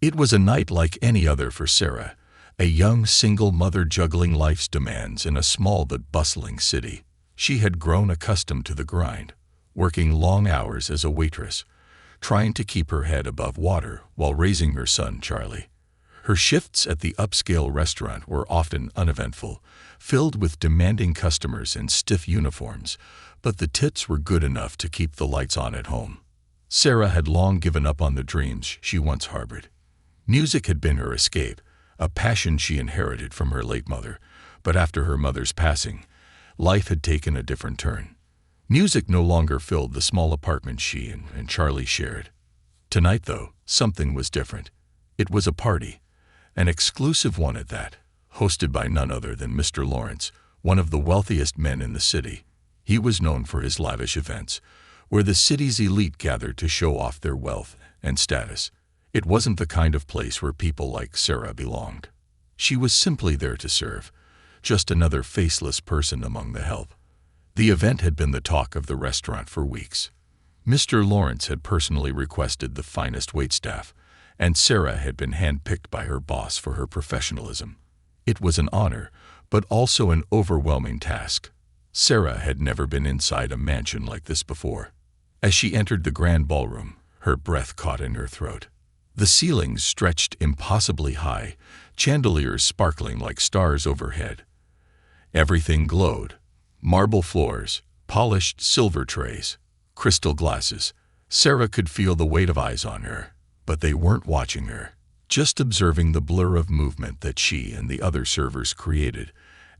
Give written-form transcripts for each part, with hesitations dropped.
It was a night like any other for Sarah, a young single mother juggling life's demands in a small but bustling city. She had grown accustomed to the grind, working long hours as a waitress, trying to keep her head above water while raising her son, Charlie. Her shifts at the upscale restaurant were often uneventful, filled with demanding customers in stiff uniforms, but the tips were good enough to keep the lights on at home. Sarah had long given up on the dreams she once harbored. Music had been her escape, a passion she inherited from her late mother, but after her mother's passing, life had taken a different turn. Music no longer filled the small apartment she and Charlie shared. Tonight, though, something was different. It was a party, an exclusive one at that, hosted by none other than Mr. Lawrence, one of the wealthiest men in the city. He was known for his lavish events, where the city's elite gathered to show off their wealth and status. It wasn't the kind of place where people like Sarah belonged. She was simply there to serve, just another faceless person among the help. The event had been the talk of the restaurant for weeks. Mr. Lawrence had personally requested the finest waitstaff, and Sarah had been handpicked by her boss for her professionalism. It was an honor, but also an overwhelming task. Sarah had never been inside a mansion like this before. As she entered the grand ballroom, her breath caught in her throat. The ceilings stretched impossibly high, chandeliers sparkling like stars overhead. Everything glowed. Marble floors, polished silver trays, crystal glasses. Sarah could feel the weight of eyes on her, but they weren't watching her, just observing the blur of movement that she and the other servers created,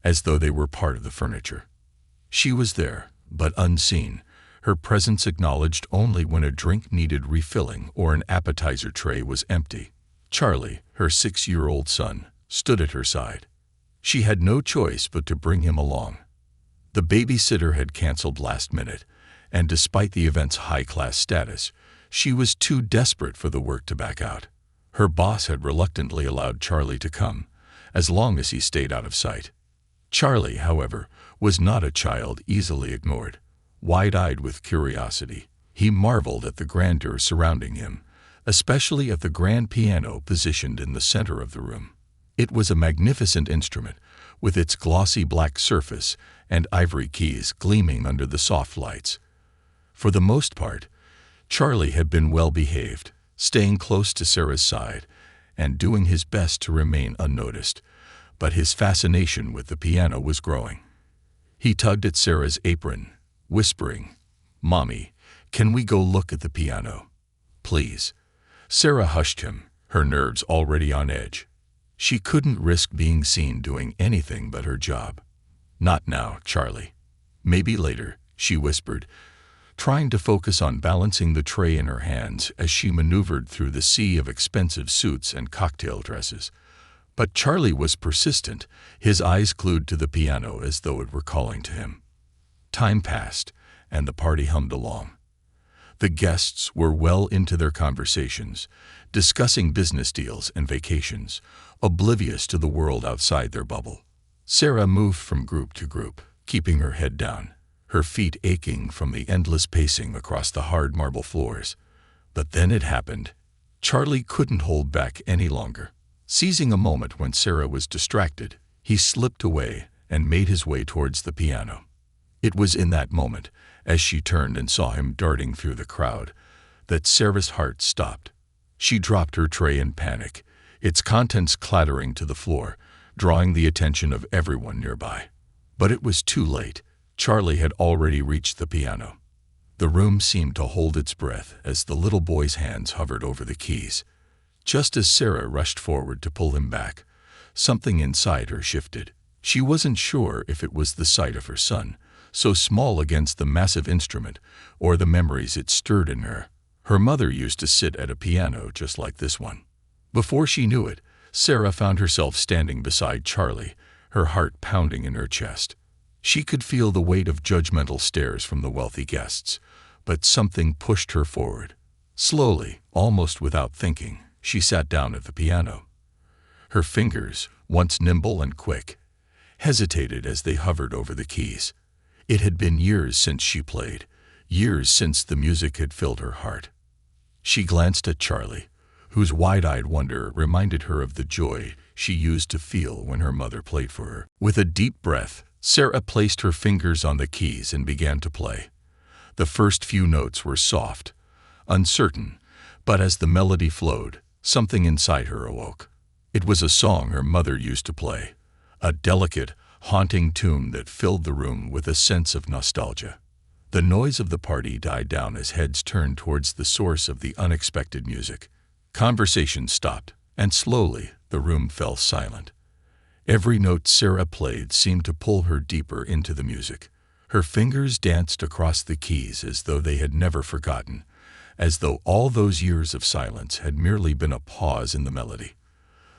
as though they were part of the furniture. She was there, but unseen, her presence acknowledged only when a drink needed refilling or an appetizer tray was empty. Charlie, her 6-year-old son, stood at her side. She had no choice but to bring him along. The babysitter had canceled last minute, and despite the event's high-class status, she was too desperate for the work to back out. Her boss had reluctantly allowed Charlie to come, as long as he stayed out of sight. Charlie, however, was not a child easily ignored. Wide-eyed with curiosity, he marveled at the grandeur surrounding him, especially at the grand piano positioned in the center of the room. It was a magnificent instrument, with its glossy black surface and ivory keys gleaming under the soft lights. For the most part, Charlie had been well behaved, staying close to Sarah's side and doing his best to remain unnoticed, but his fascination with the piano was growing. He tugged at Sarah's apron, whispering, "Mommy, can we go look at the piano? Please." Sarah hushed him, her nerves already on edge. She couldn't risk being seen doing anything but her job. "Not now, Charlie. Maybe later," she whispered, trying to focus on balancing the tray in her hands as she maneuvered through the sea of expensive suits and cocktail dresses. But Charlie was persistent, his eyes glued to the piano as though it were calling to him. Time passed, and the party hummed along. The guests were well into their conversations, discussing business deals and vacations, oblivious to the world outside their bubble. Sarah moved from group to group, keeping her head down, her feet aching from the endless pacing across the hard marble floors. But then it happened. Charlie couldn't hold back any longer. Seizing a moment when Sarah was distracted, he slipped away and made his way towards the piano. It was in that moment, as she turned and saw him darting through the crowd, that Sarah's heart stopped. She dropped her tray in panic, its contents clattering to the floor, drawing the attention of everyone nearby. But it was too late. Charlie had already reached the piano. The room seemed to hold its breath as the little boy's hands hovered over the keys. Just as Sarah rushed forward to pull him back, something inside her shifted. She wasn't sure if it was the sight of her son, so small against the massive instrument, or the memories it stirred in her. Her mother used to sit at a piano just like this one. Before she knew it, Sarah found herself standing beside Charlie, her heart pounding in her chest. She could feel the weight of judgmental stares from the wealthy guests, but something pushed her forward. Slowly, almost without thinking, she sat down at the piano. Her fingers, once nimble and quick, hesitated as they hovered over the keys. It had been years since she played, years since the music had filled her heart. She glanced at Charlie, whose wide-eyed wonder reminded her of the joy she used to feel when her mother played for her. With a deep breath, Sarah placed her fingers on the keys and began to play. The first few notes were soft, uncertain, but as the melody flowed, something inside her awoke. It was a song her mother used to play, a delicate, haunting tune that filled the room with a sense of nostalgia. The noise of the party died down as heads turned towards the source of the unexpected music. Conversation stopped, and slowly the room fell silent. Every note Sarah played seemed to pull her deeper into the music. Her fingers danced across the keys as though they had never forgotten, as though all those years of silence had merely been a pause in the melody.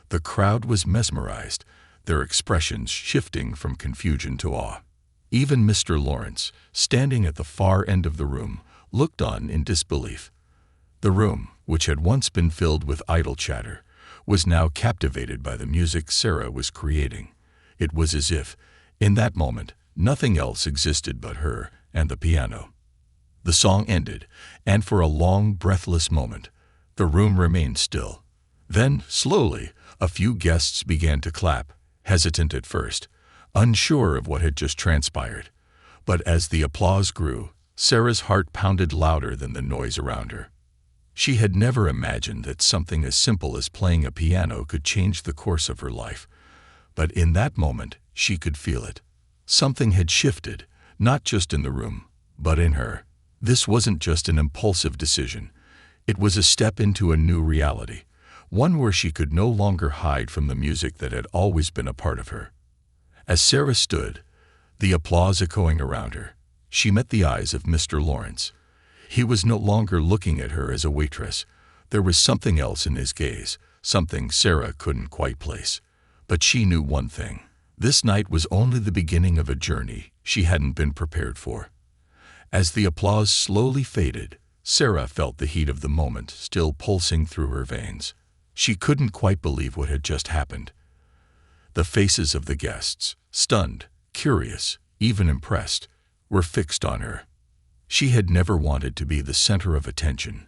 The crowd was mesmerized, their expressions shifting from confusion to awe. Even Mr. Lawrence, standing at the far end of the room, looked on in disbelief. The room, which had once been filled with idle chatter, was now captivated by the music Sarah was creating. It was as if, in that moment, nothing else existed but her and the piano. The song ended, and for a long, breathless moment, the room remained still. Then, slowly, a few guests began to clap, hesitant at first, unsure of what had just transpired. But as the applause grew, Sarah's heart pounded louder than the noise around her. She had never imagined that something as simple as playing a piano could change the course of her life. But in that moment, she could feel it. Something had shifted, not just in the room, but in her. This wasn't just an impulsive decision. It was a step into a new reality, one where she could no longer hide from the music that had always been a part of her. As Sarah stood, the applause echoing around her, she met the eyes of Mr. Lawrence. He was no longer looking at her as a waitress. There was something else in his gaze, something Sarah couldn't quite place. But she knew one thing. This night was only the beginning of a journey she hadn't been prepared for. As the applause slowly faded, Sarah felt the heat of the moment still pulsing through her veins. She couldn't quite believe what had just happened. The faces of the guests, stunned, curious, even impressed, were fixed on her. She had never wanted to be the center of attention,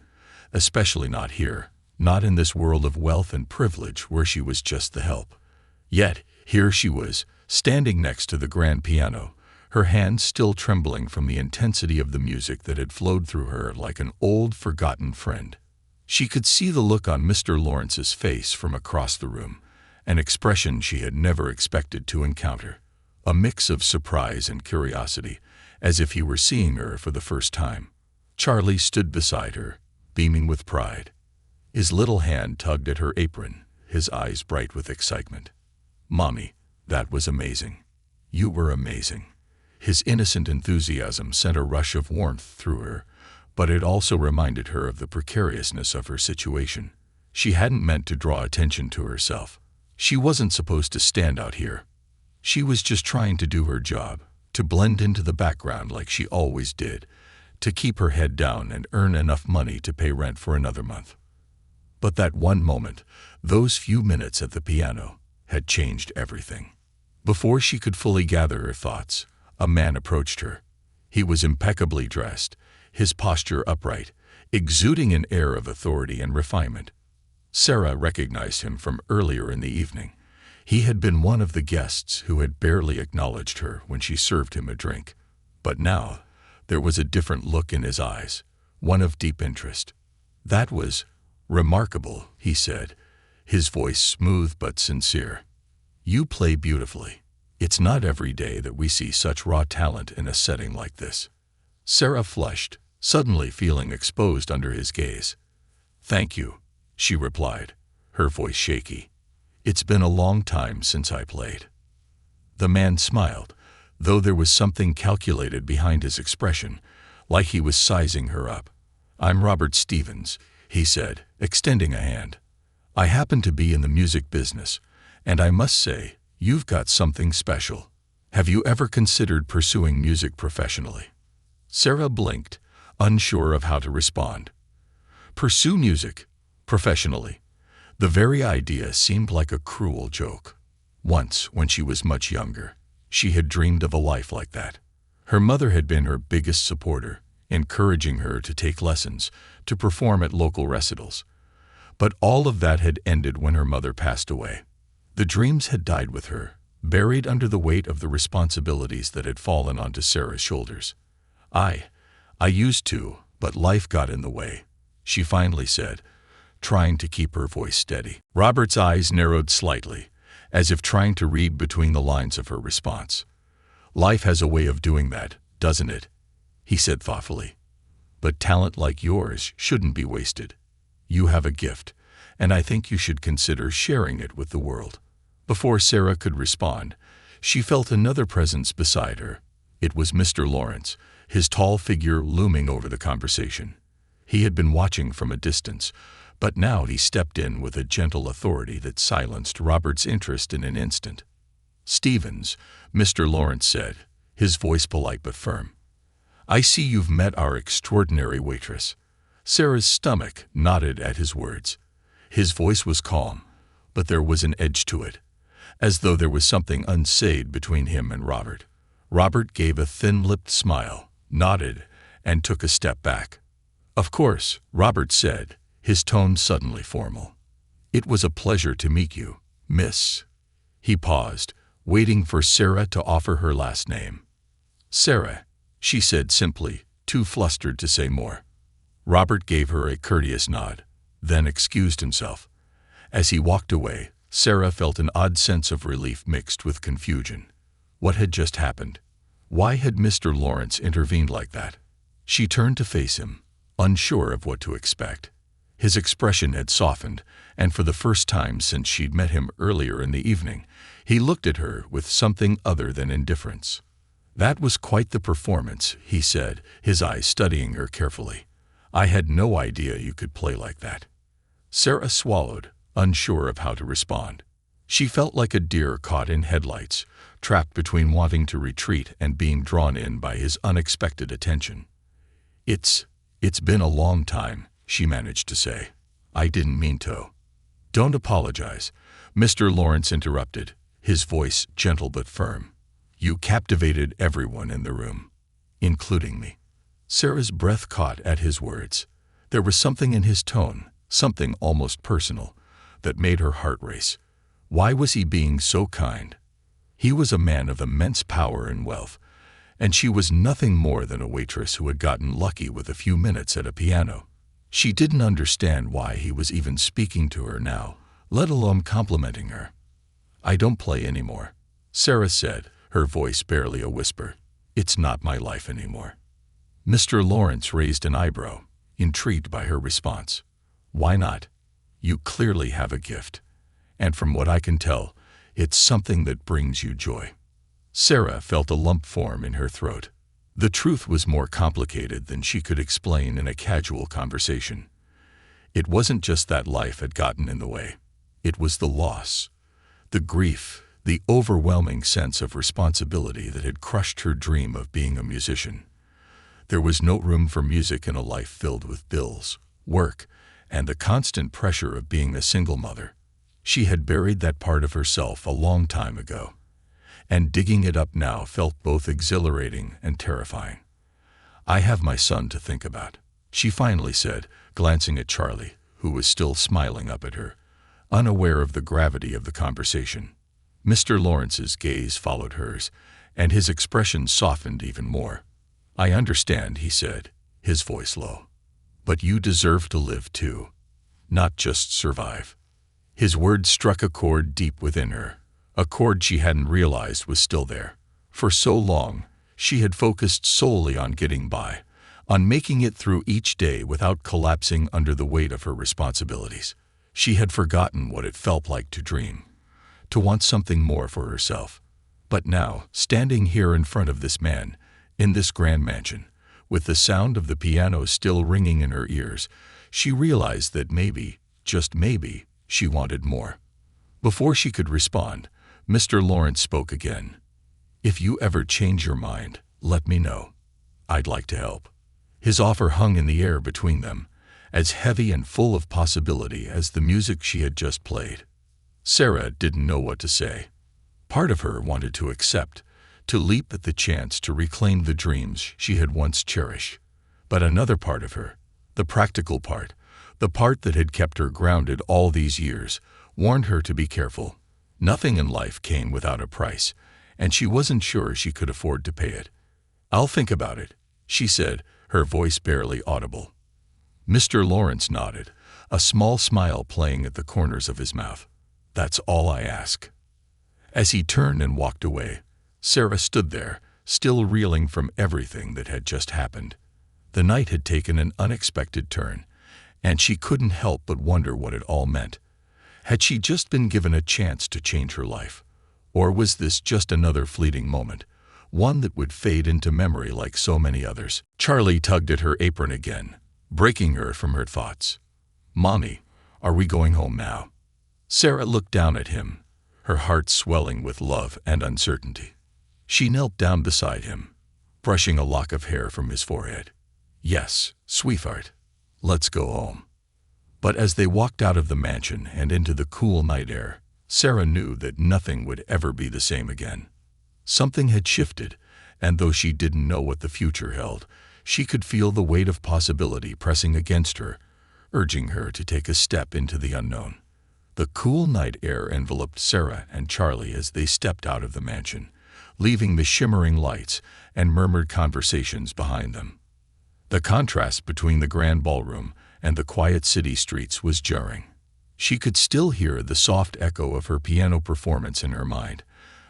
especially not here, not in this world of wealth and privilege where she was just the help. Yet, here she was, standing next to the grand piano, her hands still trembling from the intensity of the music that had flowed through her like an old, forgotten friend. She could see the look on Mr. Lawrence's face from across the room, an expression she had never expected to encounter, a mix of surprise and curiosity, as if he were seeing her for the first time. Charlie stood beside her, beaming with pride. His little hand tugged at her apron, his eyes bright with excitement. "Mommy, that was amazing. You were amazing." His innocent enthusiasm sent a rush of warmth through her, but it also reminded her of the precariousness of her situation. She hadn't meant to draw attention to herself. She wasn't supposed to stand out here. She was just trying to do her job, to blend into the background like she always did, to keep her head down and earn enough money to pay rent for another month. But that one moment, those few minutes at the piano, had changed everything. Before she could fully gather her thoughts, a man approached her. He was impeccably dressed, his posture upright, exuding an air of authority and refinement. Sarah recognized him from earlier in the evening. He had been one of the guests who had barely acknowledged her when she served him a drink. But now, there was a different look in his eyes, one of deep interest. "That was remarkable," he said, his voice smooth but sincere. "You play beautifully. It's not every day that we see such raw talent in a setting like this." Sarah flushed, suddenly feeling exposed under his gaze. "Thank you," she replied, her voice shaky. "It's been a long time since I played." The man smiled, though there was something calculated behind his expression, like he was sizing her up. "I'm Robert Stevens," he said, extending a hand. "I happen to be in the music business, and I must say, you've got something special. Have you ever considered pursuing music professionally?" Sarah blinked, unsure of how to respond. Pursue music professionally? The very idea seemed like a cruel joke. Once, when she was much younger, she had dreamed of a life like that. Her mother had been her biggest supporter, encouraging her to take lessons, to perform at local recitals. But all of that had ended when her mother passed away. The dreams had died with her, buried under the weight of the responsibilities that had fallen onto Sarah's shoulders. I used to, but life got in the way," she finally said, trying to keep her voice steady. Robert's eyes narrowed slightly, as if trying to read between the lines of her response. "Life has a way of doing that, doesn't it?" he said thoughtfully. "But talent like yours shouldn't be wasted. You have a gift, and I think you should consider sharing it with the world." Before Sarah could respond, she felt another presence beside her. It was Mr. Lawrence, his tall figure looming over the conversation. He had been watching from a distance, but now he stepped in with a gentle authority that silenced Robert's interest in an instant. "Stevens," Mr. Lawrence said, his voice polite but firm. "I see you've met our extraordinary waitress." Sarah's stomach nodded at his words. His voice was calm, but there was an edge to it, as though there was something unsaid between him and Robert. Robert gave a thin-lipped smile, nodded, and took a step back. "Of course," Robert said, his tone suddenly formal. "It was a pleasure to meet you, Miss." He paused, waiting for Sarah to offer her last name. "Sarah," she said simply, too flustered to say more. Robert gave her a courteous nod, then excused himself. As he walked away, Sarah felt an odd sense of relief mixed with confusion. What had just happened? Why had Mr. Lawrence intervened like that? She turned to face him, unsure of what to expect. His expression had softened, and for the first time since she'd met him earlier in the evening, he looked at her with something other than indifference. "That was quite the performance," he said, his eyes studying her carefully. "I had no idea you could play like that." Sarah swallowed, unsure of how to respond. She felt like a deer caught in headlights, trapped between wanting to retreat and being drawn in by his unexpected attention. It's been a long time," she managed to say. "I didn't mean to." "Don't apologize," Mr. Lawrence interrupted, his voice gentle but firm. "You captivated everyone in the room, including me." Sarah's breath caught at his words. There was something in his tone, something almost personal, that made her heart race. Why was he being so kind? He was a man of immense power and wealth, and she was nothing more than a waitress who had gotten lucky with a few minutes at a piano. She didn't understand why he was even speaking to her now, let alone complimenting her. "I don't play anymore," Sarah said, her voice barely a whisper. "It's not my life anymore." Mr. Lawrence raised an eyebrow, intrigued by her response. "Why not? You clearly have a gift, and from what I can tell, it's something that brings you joy." Sarah felt a lump form in her throat. The truth was more complicated than she could explain in a casual conversation. It wasn't just that life had gotten in the way. It was the loss, the grief, the overwhelming sense of responsibility that had crushed her dream of being a musician. There was no room for music in a life filled with bills, work, and the constant pressure of being a single mother. She had buried that part of herself a long time ago, and digging it up now felt both exhilarating and terrifying. "I have my son to think about," she finally said, glancing at Charlie, who was still smiling up at her, unaware of the gravity of the conversation. Mr. Lawrence's gaze followed hers, and his expression softened even more. "I understand," he said, his voice low. "But you deserve to live too, not just survive." His words struck a chord deep within her, a chord she hadn't realized was still there. For so long, she had focused solely on getting by, on making it through each day without collapsing under the weight of her responsibilities. She had forgotten what it felt like to dream, to want something more for herself. But now, standing here in front of this man, in this grand mansion, with the sound of the piano still ringing in her ears, she realized that maybe, just maybe, she wanted more. Before she could respond, Mr. Lawrence spoke again. "If you ever change your mind, let me know. I'd like to help." His offer hung in the air between them, as heavy and full of possibility as the music she had just played. Sarah didn't know what to say. Part of her wanted to accept, to leap at the chance to reclaim the dreams she had once cherished. But another part of her, the practical part, The part that had kept her grounded all these years warned her to be careful. Nothing in life came without a price, and she wasn't sure she could afford to pay it. "I'll think about it," she said, her voice barely audible. Mr. Lawrence nodded, a small smile playing at the corners of his mouth. "That's all I ask." As he turned and walked away, Sarah stood there, still reeling from everything that had just happened. The night had taken an unexpected turn, and she couldn't help but wonder what it all meant. Had she just been given a chance to change her life? Or was this just another fleeting moment, one that would fade into memory like so many others? Charlie tugged at her apron again, breaking her from her thoughts. "Mommy, are we going home now?" Sarah looked down at him, her heart swelling with love and uncertainty. She knelt down beside him, brushing a lock of hair from his forehead. "Yes, sweetheart, let's go home." But as they walked out of the mansion and into the cool night air, Sarah knew that nothing would ever be the same again. Something had shifted, and though she didn't know what the future held, she could feel the weight of possibility pressing against her, urging her to take a step into the unknown. The cool night air enveloped Sarah and Charlie as they stepped out of the mansion, leaving the shimmering lights and murmured conversations behind them. The contrast between the grand ballroom and the quiet city streets was jarring. She could still hear the soft echo of her piano performance in her mind,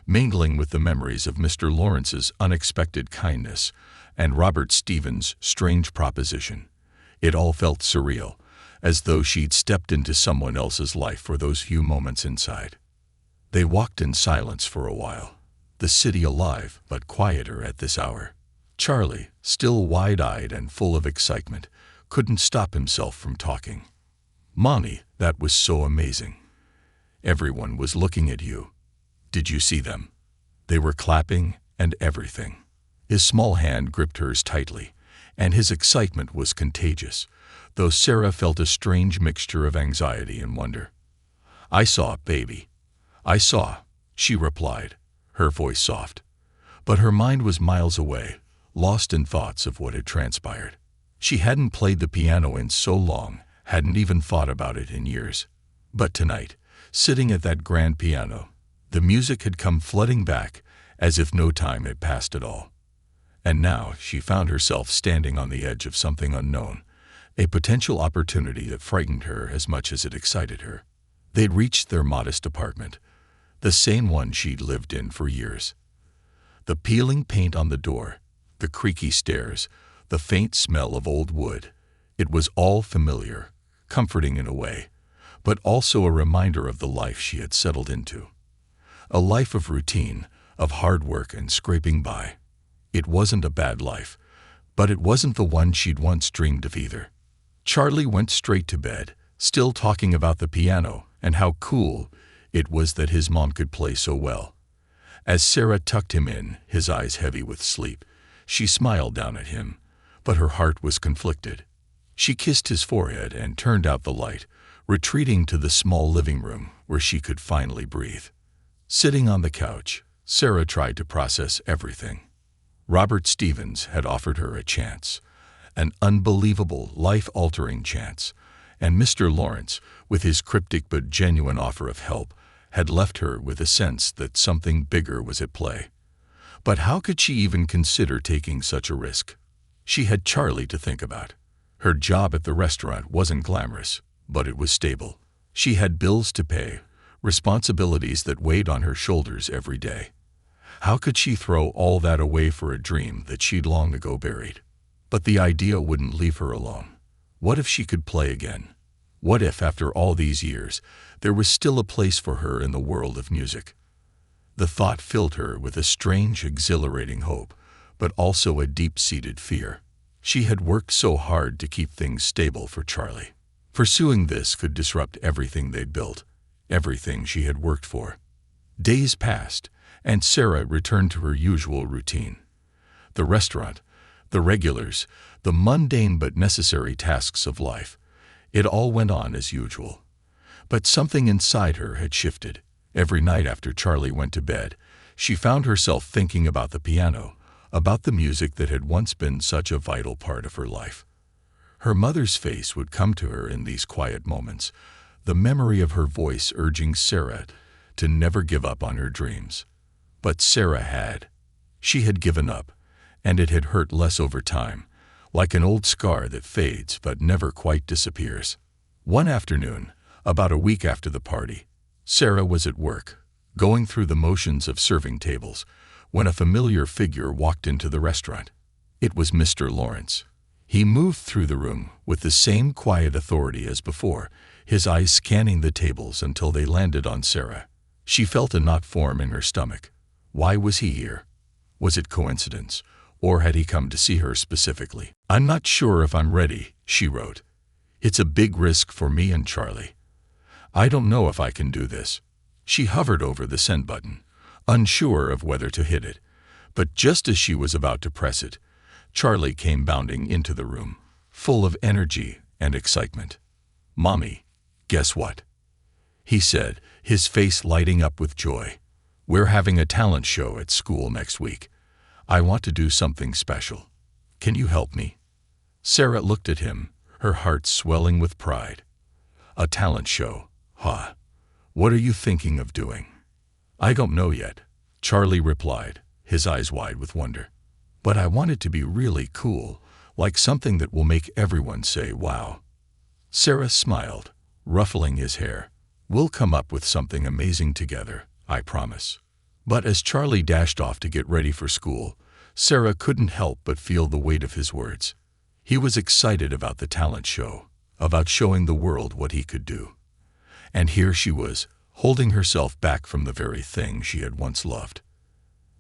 mingling with the memories of Mr. Lawrence's unexpected kindness and Robert Stevens' strange proposition. It all felt surreal, as though she'd stepped into someone else's life for those few moments inside. They walked in silence for a while, the city alive but quieter at this hour. Charlie, still wide-eyed and full of excitement, couldn't stop himself from talking. "Mommy, that was so amazing. Everyone was looking at you. Did you see them? They were clapping and everything." His small hand gripped hers tightly, and his excitement was contagious, though Sarah felt a strange mixture of anxiety and wonder. "I saw, baby. I saw," she replied, her voice soft. But her mind was miles away, lost in thoughts of what had transpired. She hadn't played the piano in so long, hadn't even thought about it in years. But tonight, sitting at that grand piano, the music had come flooding back as if no time had passed at all. And now she found herself standing on the edge of something unknown, a potential opportunity that frightened her as much as it excited her. They'd reached their modest apartment, the same one she'd lived in for years. The peeling paint on the door, the creaky stairs, the faint smell of old wood. It was all familiar, comforting in a way, but also a reminder of the life she had settled into. A life of routine, of hard work and scraping by. It wasn't a bad life, but it wasn't the one she'd once dreamed of either. Charlie went straight to bed, still talking about the piano and how cool it was that his mom could play so well. As Sarah tucked him in, his eyes heavy with sleep, she smiled down at him, but her heart was conflicted. She kissed his forehead and turned out the light, retreating to the small living room where she could finally breathe. Sitting on the couch, Sarah tried to process everything. Robert Stevens had offered her a chance, an unbelievable, life-altering chance, and Mr. Lawrence, with his cryptic but genuine offer of help, had left her with a sense that something bigger was at play. But how could she even consider taking such a risk? She had Charlie to think about. Her job at the restaurant wasn't glamorous, but it was stable. She had bills to pay, responsibilities that weighed on her shoulders every day. How could she throw all that away for a dream that she'd long ago buried? But the idea wouldn't leave her alone. What if she could play again? What if, after all these years, there was still a place for her in the world of music? The thought filled her with a strange, exhilarating hope, but also a deep-seated fear. She had worked so hard to keep things stable for Charlie. Pursuing this could disrupt everything they'd built, everything she had worked for. Days passed, and Sarah returned to her usual routine. The restaurant, the regulars, the mundane but necessary tasks of life. It all went on as usual. But something inside her had shifted. Every night after Charlie went to bed, she found herself thinking about the piano, about the music that had once been such a vital part of her life. Her mother's face would come to her in these quiet moments, the memory of her voice urging Sarah to never give up on her dreams. But Sarah had. She had given up, and it had hurt less over time, like an old scar that fades but never quite disappears. One afternoon, about a week after the party, Sarah was at work, going through the motions of serving tables, when a familiar figure walked into the restaurant. It was Mr. Lawrence. He moved through the room with the same quiet authority as before, his eyes scanning the tables until they landed on Sarah. She felt a knot form in her stomach. Why was he here? Was it coincidence, or had he come to see her specifically? "I'm not sure if I'm ready," she wrote. "It's a big risk for me and Charlie. I don't know if I can do this." She hovered over the send button, unsure of whether to hit it. But just as she was about to press it, Charlie came bounding into the room, full of energy and excitement. "Mommy, guess what?" he said, his face lighting up with joy. "We're having a talent show at school next week. I want to do something special. Can you help me?" Sarah looked at him, her heart swelling with pride. "A talent show, huh? What are you thinking of doing?" "I don't know yet," Charlie replied, his eyes wide with wonder. "But I want it to be really cool, like something that will make everyone say, wow." Sarah smiled, ruffling his hair. "We'll come up with something amazing together, I promise." But as Charlie dashed off to get ready for school, Sarah couldn't help but feel the weight of his words. He was excited about the talent show, about showing the world what he could do. And here she was, holding herself back from the very thing she had once loved.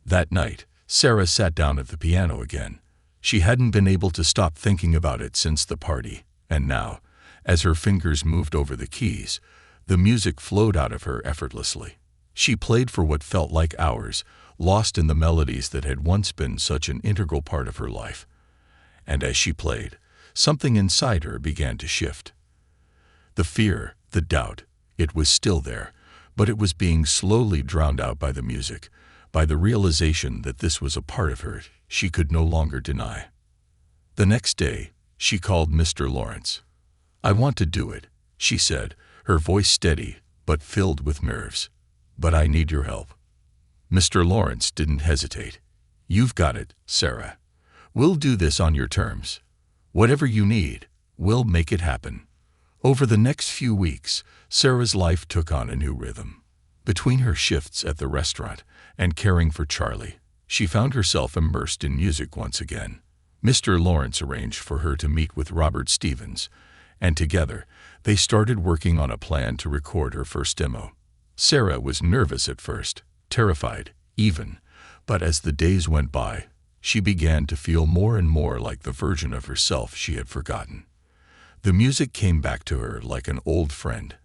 That night, Sarah sat down at the piano again. She hadn't been able to stop thinking about it since the party, and now, as her fingers moved over the keys, the music flowed out of her effortlessly. She played for what felt like hours, lost in the melodies that had once been such an integral part of her life. And as she played, something inside her began to shift. The fear, the doubt, it was still there, but it was being slowly drowned out by the music, by the realization that this was a part of her she could no longer deny. The next day, she called Mr. Lawrence. "I want to do it," she said, her voice steady but filled with nerves. "But I need your help." Mr. Lawrence didn't hesitate. "You've got it, Sarah. We'll do this on your terms. Whatever you need, we'll make it happen." Over the next few weeks, Sarah's life took on a new rhythm. Between her shifts at the restaurant and caring for Charlie, she found herself immersed in music once again. Mr. Lawrence arranged for her to meet with Robert Stevens, and together they started working on a plan to record her first demo. Sarah was nervous at first, terrified, even, but as the days went by, she began to feel more and more like the version of herself she had forgotten. The music came back to her like an old friend,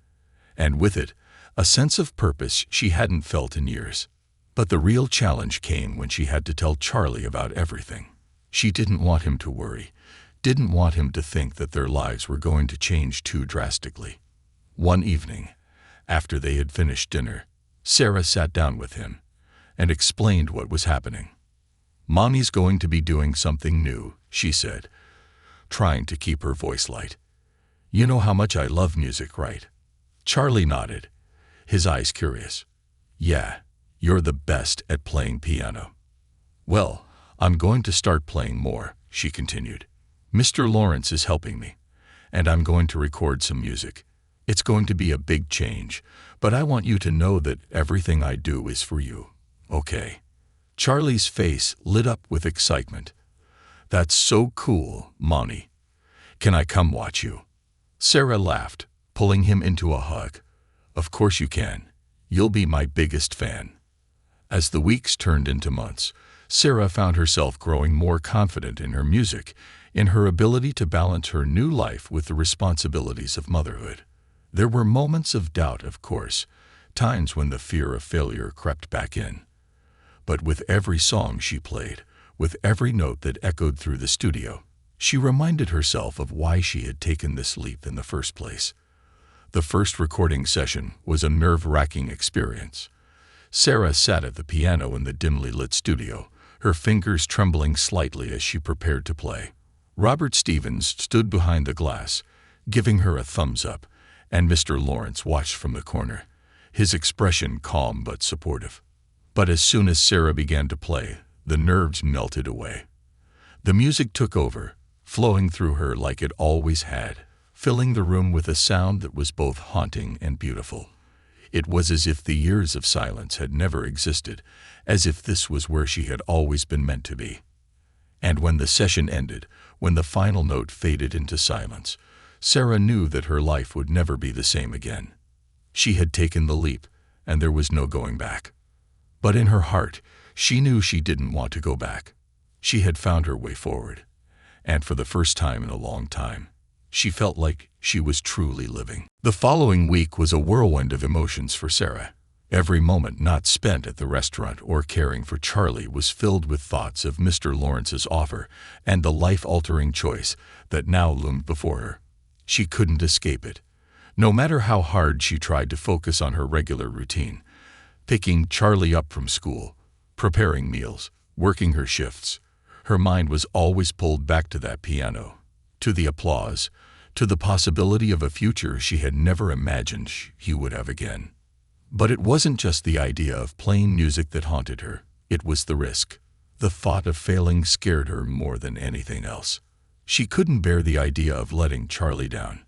and with it, a sense of purpose she hadn't felt in years. But the real challenge came when she had to tell Charlie about everything. She didn't want him to worry, didn't want him to think that their lives were going to change too drastically. One evening, after they had finished dinner, Sarah sat down with him and explained what was happening. "Mommy's going to be doing something new," she said, trying to keep her voice light. "You know how much I love music, right?" Charlie nodded, his eyes curious. "Yeah, you're the best at playing piano." "Well, I'm going to start playing more," she continued. "Mr. Lawrence is helping me, and I'm going to record some music. It's going to be a big change, but I want you to know that everything I do is for you, okay?" Charlie's face lit up with excitement. "That's so cool, Mommy. Can I come watch you?" Sarah laughed, pulling him into a hug. "Of course you can. You'll be my biggest fan." As the weeks turned into months, Sarah found herself growing more confident in her music, in her ability to balance her new life with the responsibilities of motherhood. There were moments of doubt, of course, times when the fear of failure crept back in. But with every song she played, with every note that echoed through the studio, she reminded herself of why she had taken this leap in the first place. The first recording session was a nerve-wracking experience. Sarah sat at the piano in the dimly lit studio, her fingers trembling slightly as she prepared to play. Robert Stevens stood behind the glass, giving her a thumbs up, and Mr. Lawrence watched from the corner, his expression calm but supportive. But as soon as Sarah began to play, the nerves melted away. The music took over, flowing through her like it always had, filling the room with a sound that was both haunting and beautiful. It was as if the years of silence had never existed, as if this was where she had always been meant to be. And when the session ended, when the final note faded into silence, Sarah knew that her life would never be the same again. She had taken the leap, and there was no going back. But in her heart, she knew she didn't want to go back. She had found her way forward, and for the first time in a long time, she felt like she was truly living. The following week was a whirlwind of emotions for Sarah. Every moment not spent at the restaurant or caring for Charlie was filled with thoughts of Mr. Lawrence's offer and the life-altering choice that now loomed before her. She couldn't escape it. No matter how hard she tried to focus on her regular routine, picking Charlie up from school, preparing meals, working her shifts, her mind was always pulled back to that piano, to the applause, to the possibility of a future she had never imagined he would have again. But it wasn't just the idea of playing music that haunted her, it was the risk. The thought of failing scared her more than anything else. She couldn't bear the idea of letting Charlie down.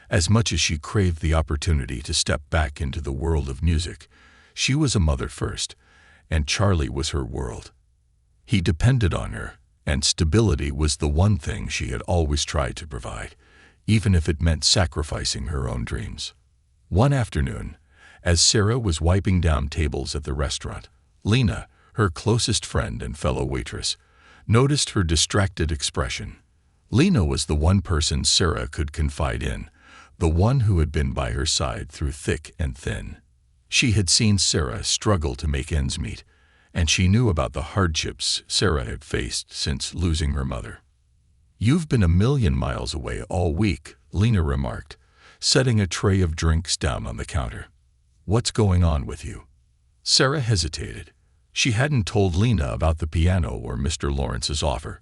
As much as she craved the opportunity to step back into the world of music, she was a mother first, and Charlie was her world. He depended on her, and stability was the one thing she had always tried to provide, even if it meant sacrificing her own dreams. One afternoon, as Sarah was wiping down tables at the restaurant, Lena, her closest friend and fellow waitress, noticed her distracted expression. Lena was the one person Sarah could confide in, the one who had been by her side through thick and thin. She had seen Sarah struggle to make ends meet, and she knew about the hardships Sarah had faced since losing her mother. "You've been a million miles away all week," Lena remarked, setting a tray of drinks down on the counter. "What's going on with you?" Sarah hesitated. She hadn't told Lena about the piano or Mr. Lawrence's offer.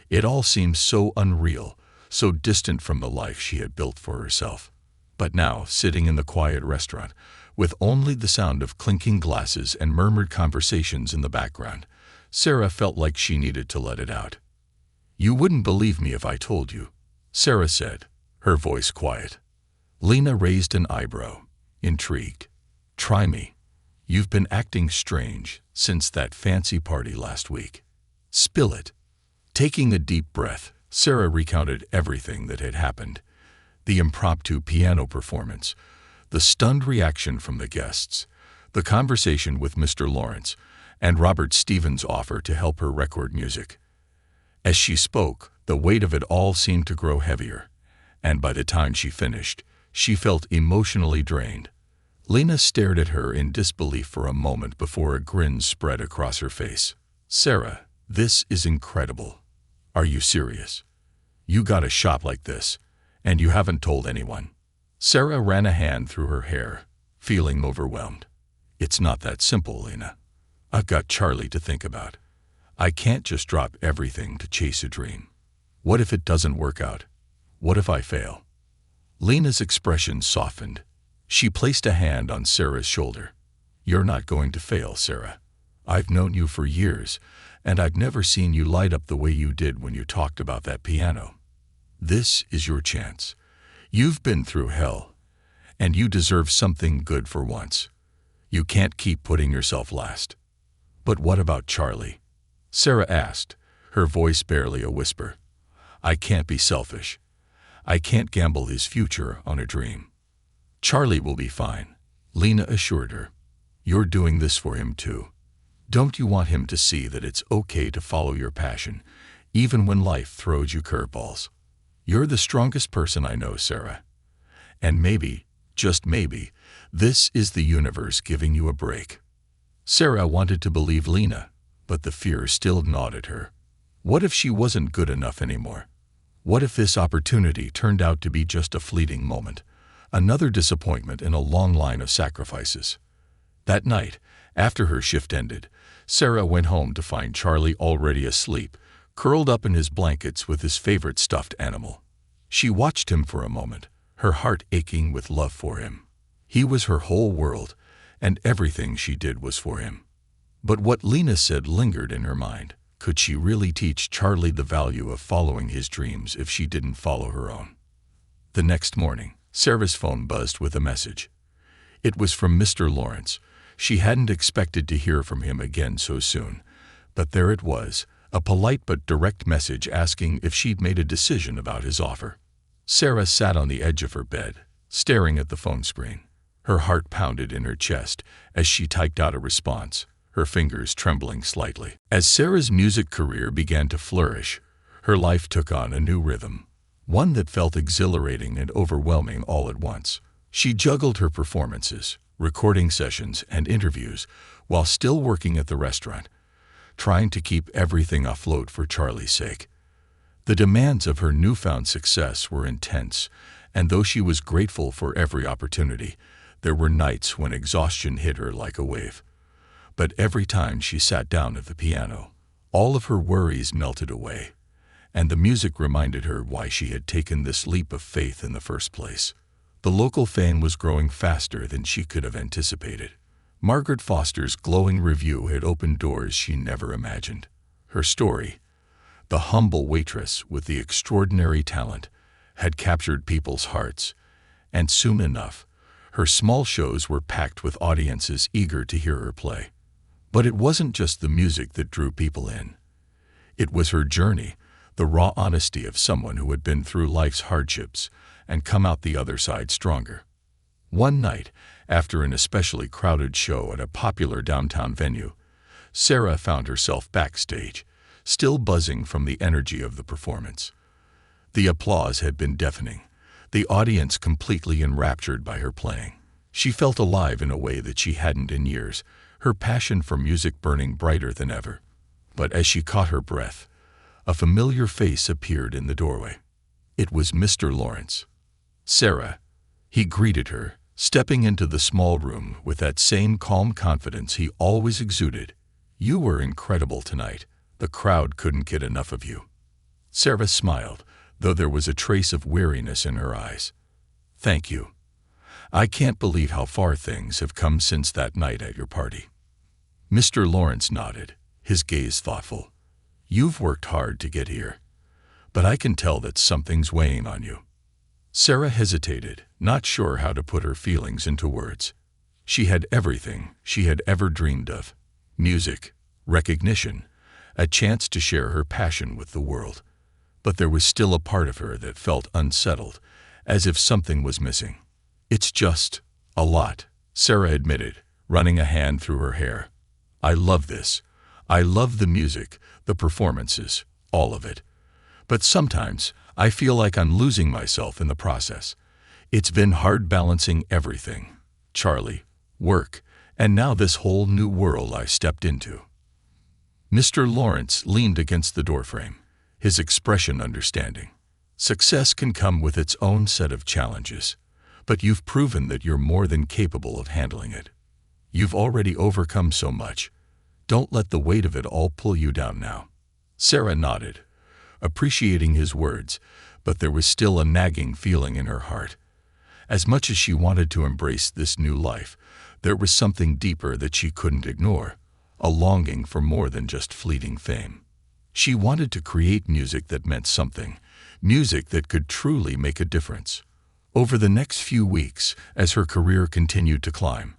It all seemed so unreal, so distant from the life she had built for herself. But now, sitting in the quiet restaurant, with only the sound of clinking glasses and murmured conversations in the background, Sarah felt like she needed to let it out. "You wouldn't believe me if I told you," Sarah said, her voice quiet. Lena raised an eyebrow, intrigued. "Try me. You've been acting strange since that fancy party last week. Spill it." Taking a deep breath, Sarah recounted everything that had happened. The impromptu piano performance, the stunned reaction from the guests, the conversation with Mr. Lawrence, and Robert Stevens' offer to help her record music. As she spoke, the weight of it all seemed to grow heavier, and by the time she finished, she felt emotionally drained. Lena stared at her in disbelief for a moment before a grin spread across her face. "Sarah, this is incredible. Are you serious? You got a shot like this, and you haven't told anyone?" Sarah ran a hand through her hair, feeling overwhelmed. "It's not that simple, Lena. I've got Charlie to think about. I can't just drop everything to chase a dream. What if it doesn't work out? What if I fail?" Lena's expression softened. She placed a hand on Sarah's shoulder. "You're not going to fail, Sarah. I've known you for years, and I've never seen you light up the way you did when you talked about that piano. This is your chance. You've been through hell, and you deserve something good for once. You can't keep putting yourself last." "But what about Charlie?" Sarah asked, her voice barely a whisper. "I can't be selfish. I can't gamble his future on a dream." "Charlie will be fine," Lena assured her. "You're doing this for him too. Don't you want him to see that it's okay to follow your passion, even when life throws you curveballs? You're the strongest person I know, Sarah. And maybe, just maybe, this is the universe giving you a break." Sarah wanted to believe Lena, but the fear still gnawed at her. What if she wasn't good enough anymore? What if this opportunity turned out to be just a fleeting moment, another disappointment in a long line of sacrifices? That night, after her shift ended, Sarah went home to find Charlie already asleep, curled up in his blankets with his favorite stuffed animal. She watched him for a moment, her heart aching with love for him. He was her whole world, and everything she did was for him. But what Lena said lingered in her mind. Could she really teach Charlie the value of following his dreams if she didn't follow her own? The next morning, Sarah's phone buzzed with a message. It was from Mr. Lawrence. She hadn't expected to hear from him again so soon, but there it was, a polite but direct message asking if she'd made a decision about his offer. Sarah sat on the edge of her bed, staring at the phone screen. Her heart pounded in her chest as she typed out a response, her fingers trembling slightly. As Sarah's music career began to flourish, her life took on a new rhythm, one that felt exhilarating and overwhelming all at once. She juggled her performances, recording sessions, and interviews while still working at the restaurant, trying to keep everything afloat for Charlie's sake. The demands of her newfound success were intense, and though she was grateful for every opportunity, there were nights when exhaustion hit her like a wave. But every time she sat down at the piano, all of her worries melted away, and the music reminded her why she had taken this leap of faith in the first place. The local fame was growing faster than she could have anticipated. Margaret Foster's glowing review had opened doors she never imagined. Her story, the humble waitress with the extraordinary talent, had captured people's hearts, and soon enough, her small shows were packed with audiences eager to hear her play. But it wasn't just the music that drew people in. It was her journey, the raw honesty of someone who had been through life's hardships and come out the other side stronger. One night, after an especially crowded show at a popular downtown venue, Sarah found herself backstage, still buzzing from the energy of the performance. The applause had been deafening, the audience completely enraptured by her playing. She felt alive in a way that she hadn't in years, her passion for music burning brighter than ever. But as she caught her breath, a familiar face appeared in the doorway. It was Mr. Lawrence. "Sarah," he greeted her, stepping into the small room with that same calm confidence he always exuded. "You were incredible tonight. The crowd couldn't get enough of you." Sarah smiled, though there was a trace of weariness in her eyes. "Thank you. I can't believe how far things have come since that night at your party." Mr. Lawrence nodded, his gaze thoughtful. "You've worked hard to get here, but I can tell that something's weighing on you." Sarah hesitated, not sure how to put her feelings into words. She had everything she had ever dreamed of: music, recognition, a chance to share her passion with the world. But there was still a part of her that felt unsettled, as if something was missing. "It's just a lot," Sarah admitted, running a hand through her hair. "I love this. I love the music, the performances, all of it. But sometimes I feel like I'm losing myself in the process. It's been hard balancing everything: Charlie, work, and now this whole new world I've stepped into." Mr. Lawrence leaned against the doorframe, his expression understanding. "Success can come with its own set of challenges, but you've proven that you're more than capable of handling it. You've already overcome so much. Don't let the weight of it all pull you down now." Sarah nodded, appreciating his words, but there was still a nagging feeling in her heart. As much as she wanted to embrace this new life, there was something deeper that she couldn't ignore, a longing for more than just fleeting fame. She wanted to create music that meant something, music that could truly make a difference. Over the next few weeks, as her career continued to climb,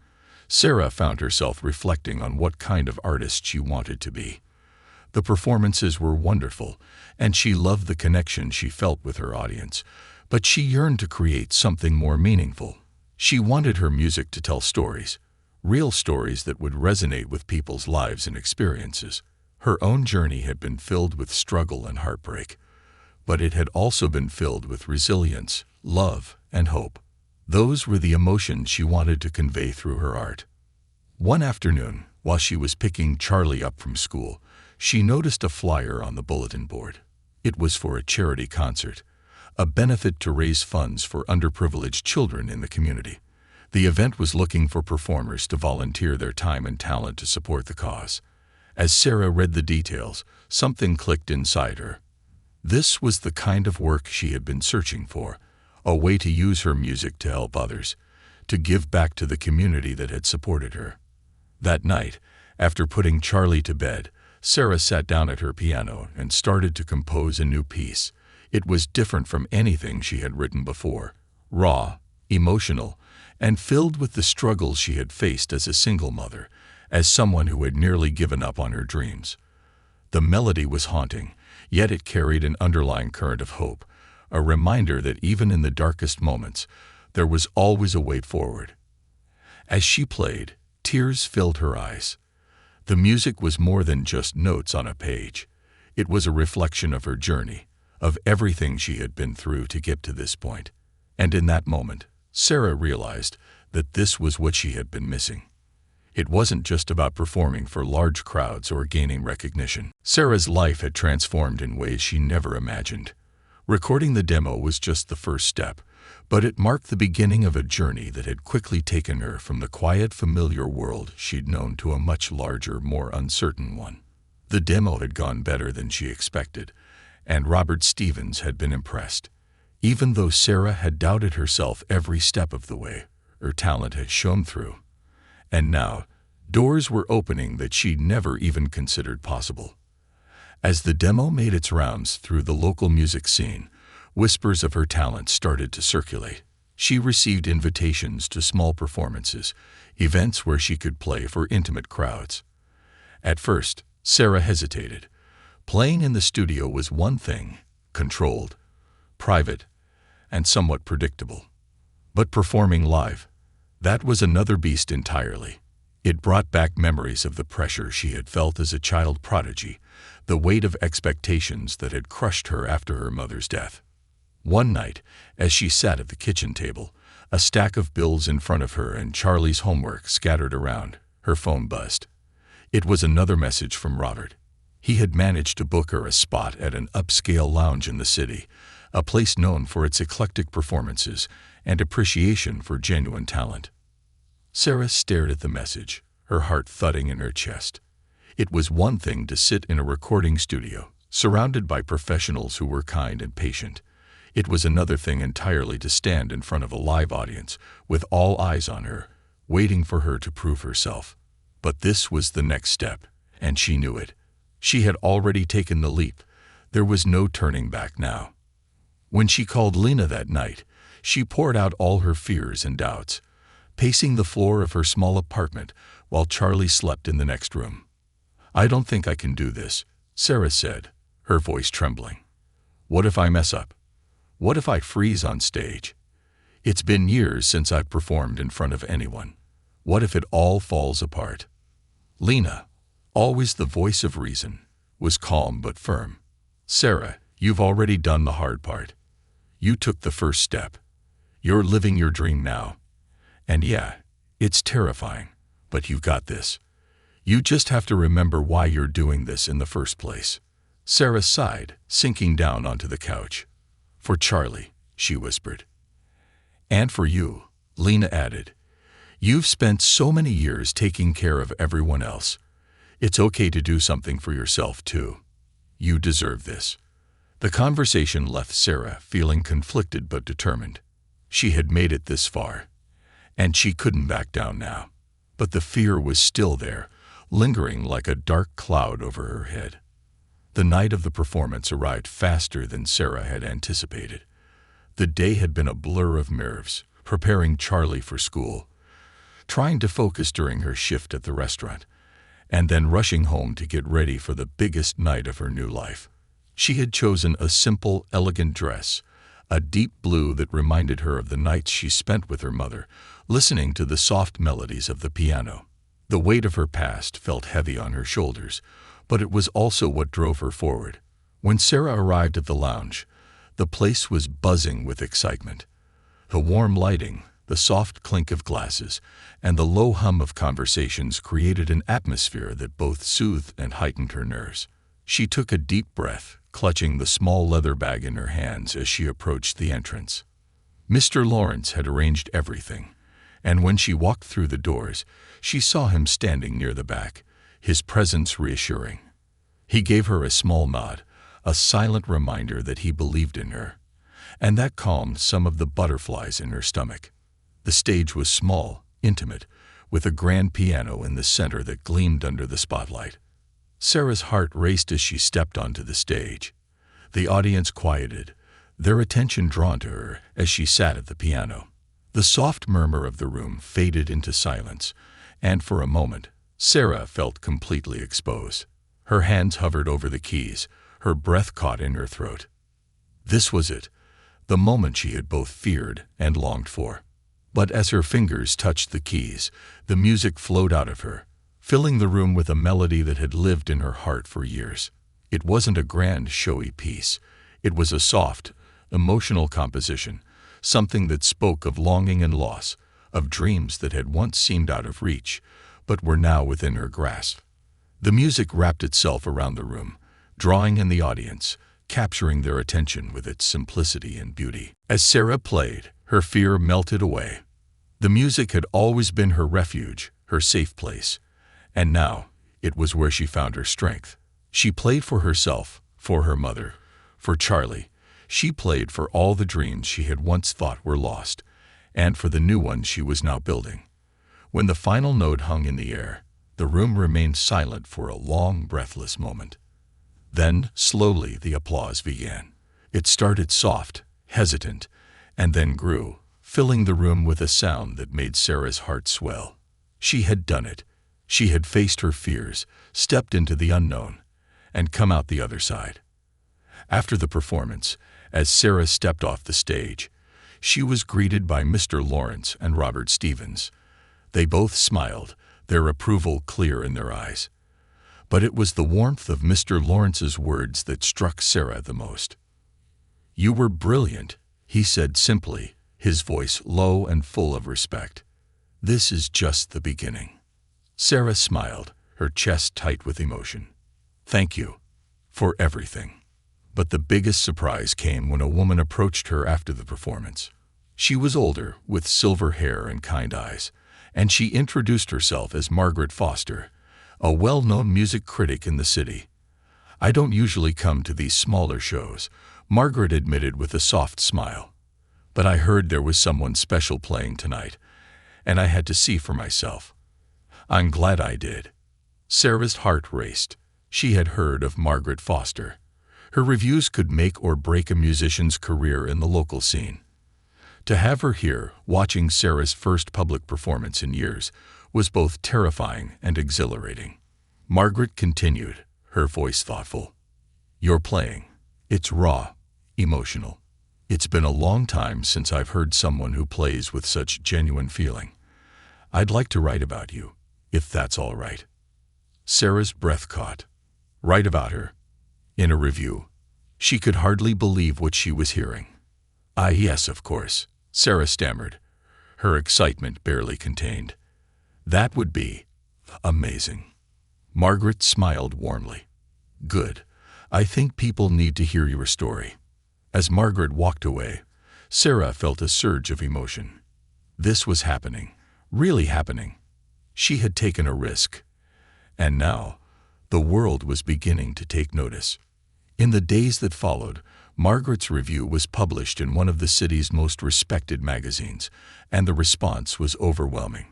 Sarah found herself reflecting on what kind of artist she wanted to be. The performances were wonderful, and she loved the connection she felt with her audience, but she yearned to create something more meaningful. She wanted her music to tell stories, real stories that would resonate with people's lives and experiences. Her own journey had been filled with struggle and heartbreak, but it had also been filled with resilience, love, and hope. Those were the emotions she wanted to convey through her art. One afternoon, while she was picking Charlie up from school, she noticed a flyer on the bulletin board. It was for a charity concert, a benefit to raise funds for underprivileged children in the community. The event was looking for performers to volunteer their time and talent to support the cause. As Sarah read the details, something clicked inside her. This was the kind of work she had been searching for, a way to use her music to help others, to give back to the community that had supported her. That night, after putting Charlie to bed, Sarah sat down at her piano and started to compose a new piece. It was different from anything she had written before, raw, emotional, and filled with the struggles she had faced as a single mother, as someone who had nearly given up on her dreams. The melody was haunting, yet it carried an underlying current of hope, a reminder that even in the darkest moments, there was always a way forward. As she played, tears filled her eyes. The music was more than just notes on a page. It was a reflection of her journey, of everything she had been through to get to this point. And in that moment, Sarah realized that this was what she had been missing. It wasn't just about performing for large crowds or gaining recognition. Sarah's life had transformed in ways she never imagined. Recording the demo was just the first step, but it marked the beginning of a journey that had quickly taken her from the quiet, familiar world she'd known to a much larger, more uncertain one. The demo had gone better than she expected, and Robert Stevens had been impressed. Even though Sarah had doubted herself every step of the way, her talent had shone through. And now, doors were opening that she'd never even considered possible. As the demo made its rounds through the local music scene, whispers of her talent started to circulate. She received invitations to small performances, events where she could play for intimate crowds. At first, Sarah hesitated. Playing in the studio was one thing, controlled, private, and somewhat predictable. But performing live, that was another beast entirely. It brought back memories of the pressure she had felt as a child prodigy, the weight of expectations that had crushed her after her mother's death. One night, as she sat at the kitchen table, a stack of bills in front of her and Charlie's homework scattered around, her phone buzzed. It was another message from Robert. He had managed to book her a spot at an upscale lounge in the city, a place known for its eclectic performances and appreciation for genuine talent. Sarah stared at the message, her heart thudding in her chest. It was one thing to sit in a recording studio, surrounded by professionals who were kind and patient. It was another thing entirely to stand in front of a live audience, with all eyes on her, waiting for her to prove herself. But this was the next step, and she knew it. She had already taken the leap. There was no turning back now. When she called Lena that night, she poured out all her fears and doubts, pacing the floor of her small apartment while Charlie slept in the next room. "I don't think I can do this," Sarah said, her voice trembling. "What if I mess up? What if I freeze on stage? It's been years since I've performed in front of anyone. What if it all falls apart?" Lena, always the voice of reason, was calm but firm. "Sarah, you've already done the hard part. You took the first step. You're living your dream now. And yeah, it's terrifying, but you got this. You just have to remember why you're doing this in the first place." Sarah sighed, sinking down onto the couch. "For Charlie," she whispered. "And for you," Lena added. "You've spent so many years taking care of everyone else. It's okay to do something for yourself, too. You deserve this." The conversation left Sarah feeling conflicted but determined. She had made it this far, and she couldn't back down now. But the fear was still there, lingering like a dark cloud over her head. The night of the performance arrived faster than Sarah had anticipated. The day had been a blur of nerves, preparing Charlie for school, trying to focus during her shift at the restaurant, and then rushing home to get ready for the biggest night of her new life. She had chosen a simple, elegant dress, a deep blue that reminded her of the nights she spent with her mother, listening to the soft melodies of the piano. The weight of her past felt heavy on her shoulders, but it was also what drove her forward. When Sarah arrived at the lounge, the place was buzzing with excitement. The warm lighting, the soft clink of glasses, and the low hum of conversations created an atmosphere that both soothed and heightened her nerves. She took a deep breath, clutching the small leather bag in her hands as she approached the entrance. Mr. Lawrence had arranged everything, and when she walked through the doors, she saw him standing near the back, his presence reassuring. He gave her a small nod, a silent reminder that he believed in her, and that calmed some of the butterflies in her stomach. The stage was small, intimate, with a grand piano in the center that gleamed under the spotlight. Sarah's heart raced as she stepped onto the stage. The audience quieted, their attention drawn to her as she sat at the piano. The soft murmur of the room faded into silence, and for a moment, Sarah felt completely exposed. Her hands hovered over the keys, her breath caught in her throat. This was it, the moment she had both feared and longed for. But as her fingers touched the keys, the music flowed out of her, filling the room with a melody that had lived in her heart for years. It wasn't a grand, showy piece. It was a soft, emotional composition, something that spoke of longing and loss, of dreams that had once seemed out of reach, but were now within her grasp. The music wrapped itself around the room, drawing in the audience, capturing their attention with its simplicity and beauty. As Sarah played, her fear melted away. The music had always been her refuge, her safe place, and now it was where she found her strength. She played for herself, for her mother, for Charlie. She played for all the dreams she had once thought were lost, and for the new ones she was now building. When the final note hung in the air, the room remained silent for a long, breathless moment. Then, slowly, the applause began. It started soft, hesitant, and then grew, filling the room with a sound that made Sarah's heart swell. She had done it. She had faced her fears, stepped into the unknown, and come out the other side. After the performance, as Sarah stepped off the stage, she was greeted by Mr. Lawrence and Robert Stevens. They both smiled, their approval clear in their eyes. But it was the warmth of Mr. Lawrence's words that struck Sarah the most. "You were brilliant," he said simply, his voice low and full of respect. "This is just the beginning." Sarah smiled, her chest tight with emotion. "Thank you for everything." But the biggest surprise came when a woman approached her after the performance. She was older, with silver hair and kind eyes, and she introduced herself as Margaret Foster, a well-known music critic in the city. "I don't usually come to these smaller shows," Margaret admitted with a soft smile. "But I heard there was someone special playing tonight, and I had to see for myself. I'm glad I did." Sarah's heart raced. She had heard of Margaret Foster. Her reviews could make or break a musician's career in the local scene. To have her here, watching Sarah's first public performance in years, was both terrifying and exhilarating. Margaret continued, her voice thoughtful. "You're playing. It's raw, emotional. It's been a long time since I've heard someone who plays with such genuine feeling. I'd like to write about you, if that's all right." Sarah's breath caught. Write about her? In a review? She could hardly believe what she was hearing. Yes, of course," Sarah stammered, her excitement barely contained. "That would be amazing." Margaret smiled warmly. "Good. I think people need to hear your story." As Margaret walked away, Sarah felt a surge of emotion. This was happening, really happening. She had taken a risk, and now the world was beginning to take notice. In the days that followed, Margaret's review was published in one of the city's most respected magazines, and the response was overwhelming.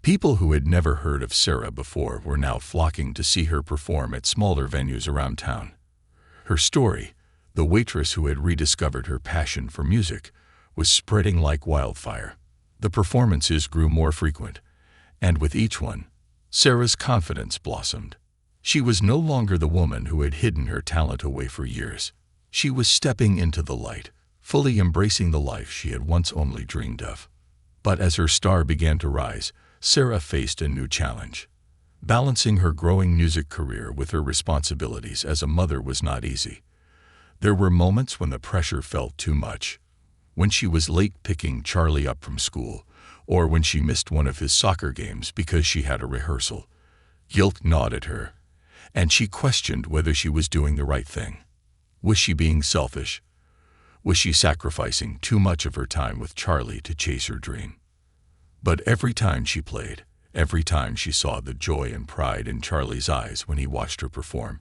People who had never heard of Sarah before were now flocking to see her perform at smaller venues around town. Her story, the waitress who had rediscovered her passion for music, was spreading like wildfire. The performances grew more frequent, and with each one, Sarah's confidence blossomed. She was no longer the woman who had hidden her talent away for years. She was stepping into the light, fully embracing the life she had once only dreamed of. But as her star began to rise, Sarah faced a new challenge. Balancing her growing music career with her responsibilities as a mother was not easy. There were moments when the pressure felt too much. When she was late picking Charlie up from school, or when she missed one of his soccer games because she had a rehearsal. Guilt gnawed at her, and she questioned whether she was doing the right thing. Was she being selfish? Was she sacrificing too much of her time with Charlie to chase her dream? But every time she played, every time she saw the joy and pride in Charlie's eyes when he watched her perform.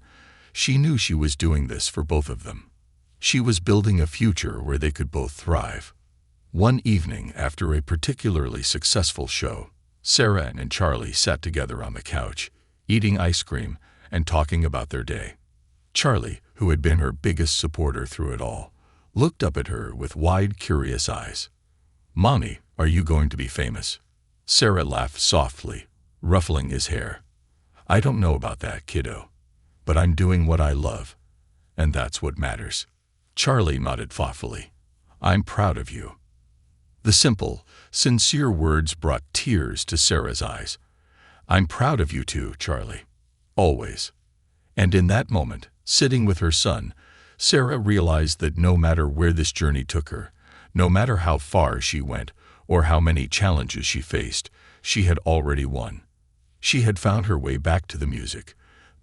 She knew she was doing this for both of them. She was building a future where they could both thrive. One evening, after a particularly successful show, Sarah and Charlie sat together on the couch, eating ice cream and talking about their day. Charlie, who had been her biggest supporter through it all, looked up at her with wide, curious eyes. "Mommy, are you going to be famous?" Sarah laughed softly, ruffling his hair. "I don't know about that, kiddo. But I'm doing what I love, and that's what matters." Charlie nodded thoughtfully. "I'm proud of you." The simple, sincere words brought tears to Sarah's eyes. "I'm proud of you too, Charlie. Always." And in that moment, sitting with her son, Sarah realized that no matter where this journey took her, no matter how far she went or how many challenges she faced, she had already won. She had found her way back to the music,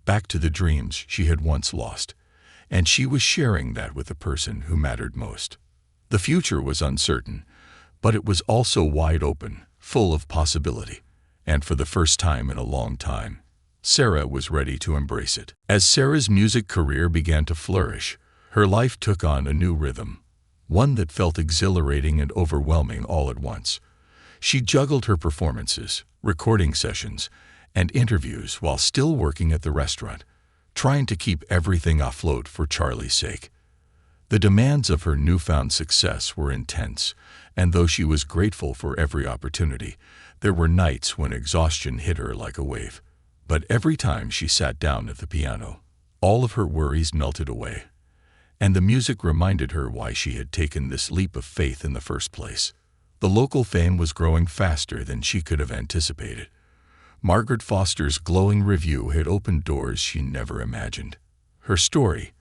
back to the dreams she had once lost, and she was sharing that with the person who mattered most. The future was uncertain, but it was also wide open, full of possibility, and for the first time in a long time, Sarah was ready to embrace it. As Sarah's music career began to flourish, her life took on a new rhythm, one that felt exhilarating and overwhelming all at once. She juggled her performances, recording sessions, and interviews while still working at the restaurant, trying to keep everything afloat for Charlie's sake. The demands of her newfound success were intense, and though she was grateful for every opportunity, there were nights when exhaustion hit her like a wave. But every time she sat down at the piano, all of her worries melted away, and the music reminded her why she had taken this leap of faith in the first place. The local fame was growing faster than she could have anticipated. Margaret Foster's glowing review had opened doors she never imagined. Her story,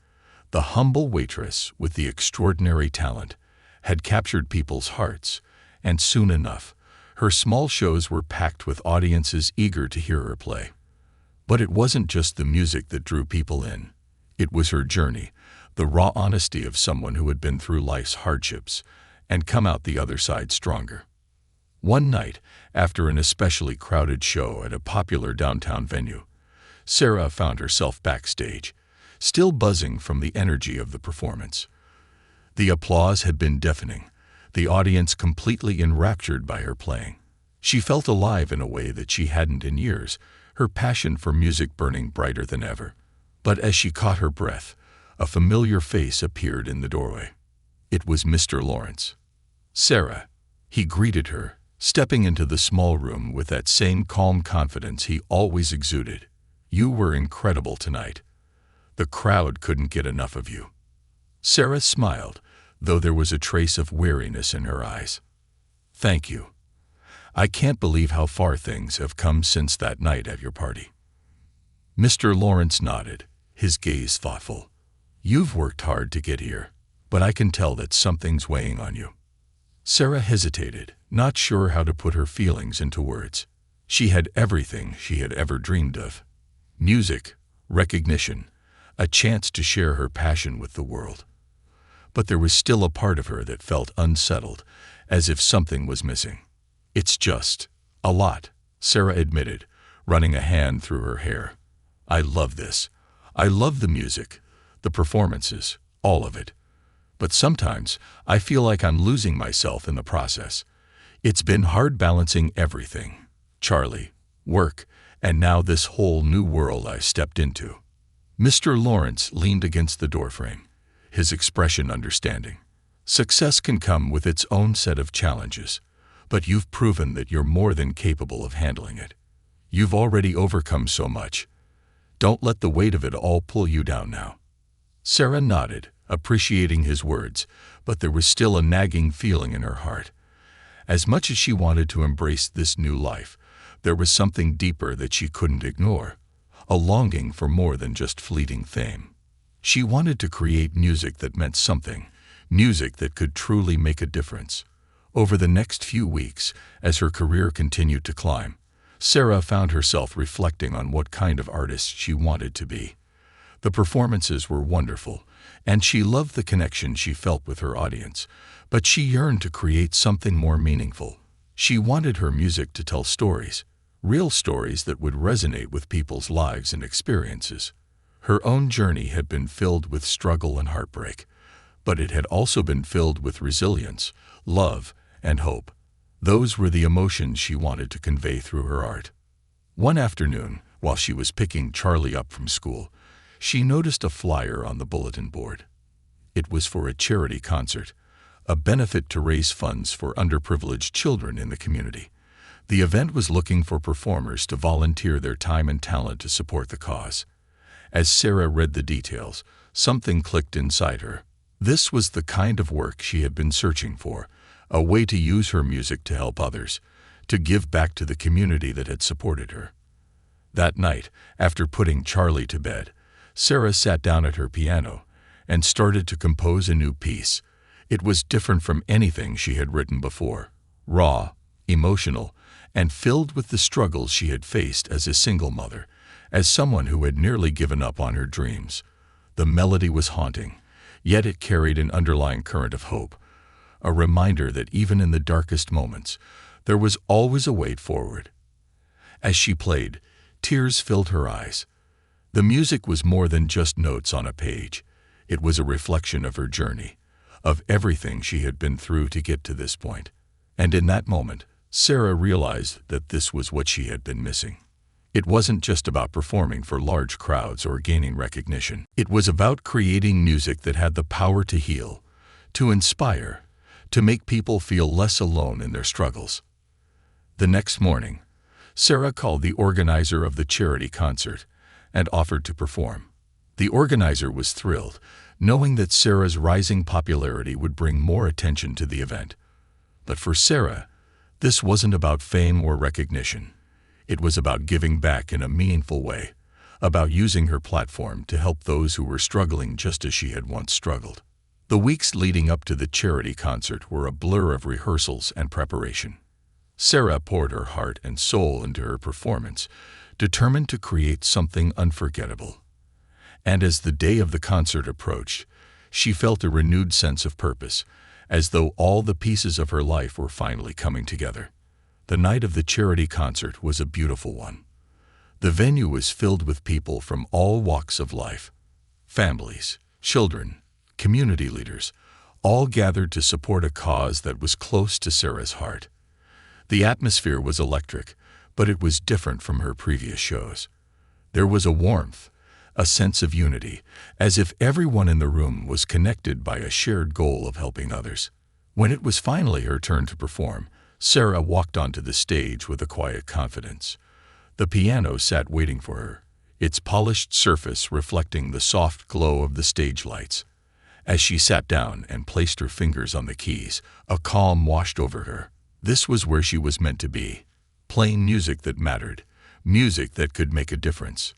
the humble waitress with the extraordinary talent, had captured people's hearts, and soon enough, her small shows were packed with audiences eager to hear her play. But it wasn't just the music that drew people in. It was her journey, the raw honesty of someone who had been through life's hardships and come out the other side stronger. One night, after an especially crowded show at a popular downtown venue, Sarah found herself backstage, still buzzing from the energy of the performance. The applause had been deafening, the audience completely enraptured by her playing. She felt alive in a way that she hadn't in years, her passion for music burning brighter than ever. But as she caught her breath, a familiar face appeared in the doorway. It was Mr. Lawrence. "Sarah," he greeted her, stepping into the small room with that same calm confidence he always exuded. "You were incredible tonight. The crowd couldn't get enough of you." Sarah smiled, though there was a trace of weariness in her eyes. "Thank you. I can't believe how far things have come since that night at your party." Mr. Lawrence nodded, his gaze thoughtful. "You've worked hard to get here, but I can tell that something's weighing on you." Sarah hesitated, not sure how to put her feelings into words. She had everything she had ever dreamed of: music, recognition, a chance to share her passion with the world. But there was still a part of her that felt unsettled, as if something was missing. "It's just a lot," Sarah admitted, running a hand through her hair. "I love this. I love the music, the performances, all of it. But sometimes I feel like I'm losing myself in the process. It's been hard balancing everything: Charlie, work, and now this whole new world I've stepped into." Mr. Lawrence leaned against the doorframe, his expression understanding. "Success can come with its own set of challenges, but you've proven that you're more than capable of handling it. You've already overcome so much. Don't let the weight of it all pull you down now." Sarah nodded, appreciating his words, but there was still a nagging feeling in her heart. As much as she wanted to embrace this new life, there was something deeper that she couldn't ignore, a longing for more than just fleeting fame. She wanted to create music that meant something, music that could truly make a difference. Over the next few weeks, as her career continued to climb, Sarah found herself reflecting on what kind of artist she wanted to be. The performances were wonderful, and she loved the connection she felt with her audience, but she yearned to create something more meaningful. She wanted her music to tell stories, real stories that would resonate with people's lives and experiences. Her own journey had been filled with struggle and heartbreak, but it had also been filled with resilience, love, and hope. Those were the emotions she wanted to convey through her art. One afternoon, while she was picking Charlie up from school, she noticed a flyer on the bulletin board. It was for a charity concert, a benefit to raise funds for underprivileged children in the community. The event was looking for performers to volunteer their time and talent to support the cause. As Sarah read the details, something clicked inside her. This was the kind of work she had been searching for, a way to use her music to help others, to give back to the community that had supported her. That night, after putting Charlie to bed, Sarah sat down at her piano and started to compose a new piece. It was different from anything she had written before, raw, emotional, and filled with the struggles she had faced as a single mother, as someone who had nearly given up on her dreams. The melody was haunting, yet it carried an underlying current of hope, a reminder that even in the darkest moments, there was always a way forward. As she played, tears filled her eyes. The music was more than just notes on a page. It was a reflection of her journey, of everything she had been through to get to this point. And in that moment, Sarah realized that this was what she had been missing. It wasn't just about performing for large crowds or gaining recognition. It was about creating music that had the power to heal, to inspire, to make people feel less alone in their struggles. The next morning, Sarah called the organizer of the charity concert and offered to perform. The organizer was thrilled, knowing that Sarah's rising popularity would bring more attention to the event. But for Sarah, this wasn't about fame or recognition. It was about giving back in a meaningful way, about using her platform to help those who were struggling just as she had once struggled. The weeks leading up to the charity concert were a blur of rehearsals and preparation. Sarah poured her heart and soul into her performance, determined to create something unforgettable. And as the day of the concert approached, she felt a renewed sense of purpose, as though all the pieces of her life were finally coming together. The night of the charity concert was a beautiful one. The venue was filled with people from all walks of life, families, children, community leaders, all gathered to support a cause that was close to Sarah's heart. The atmosphere was electric, but it was different from her previous shows. There was a warmth, a sense of unity, as if everyone in the room was connected by a shared goal of helping others. When it was finally her turn to perform, Sarah walked onto the stage with a quiet confidence. The piano sat waiting for her, its polished surface reflecting the soft glow of the stage lights. As she sat down and placed her fingers on the keys, a calm washed over her. This was where she was meant to be, playing music that mattered, music that could make a difference.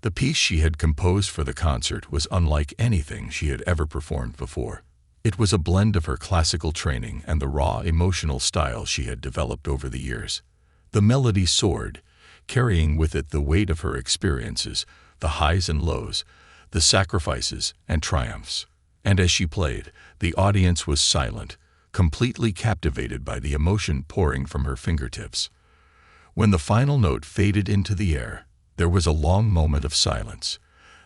The piece she had composed for the concert was unlike anything she had ever performed before. It was a blend of her classical training and the raw emotional style she had developed over the years. The melody soared, carrying with it the weight of her experiences, the highs and lows, the sacrifices and triumphs. And as she played, the audience was silent, completely captivated by the emotion pouring from her fingertips. When the final note faded into the air, there was a long moment of silence.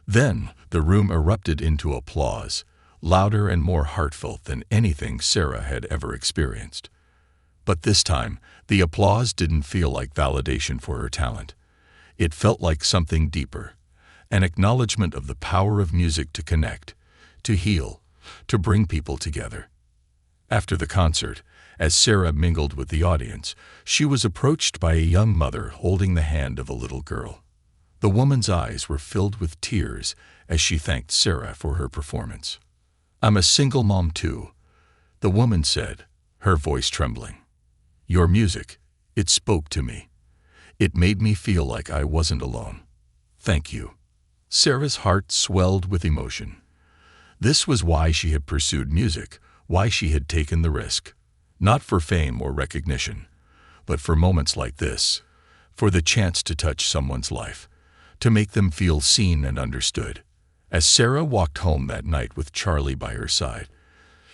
Then the room erupted into applause, louder and more heartfelt than anything Sarah had ever experienced. But this time, the applause didn't feel like validation for her talent. It felt like something deeper, an acknowledgement of the power of music to connect, to heal, to bring people together. After the concert, as Sarah mingled with the audience, she was approached by a young mother holding the hand of a little girl. The woman's eyes were filled with tears as she thanked Sarah for her performance. "I'm a single mom too," the woman said, her voice trembling. "Your music, it spoke to me. It made me feel like I wasn't alone. Thank you." Sarah's heart swelled with emotion. This was why she had pursued music, why she had taken the risk. Not for fame or recognition, but for moments like this, for the chance to touch someone's life, to make them feel seen and understood. As Sarah walked home that night with Charlie by her side,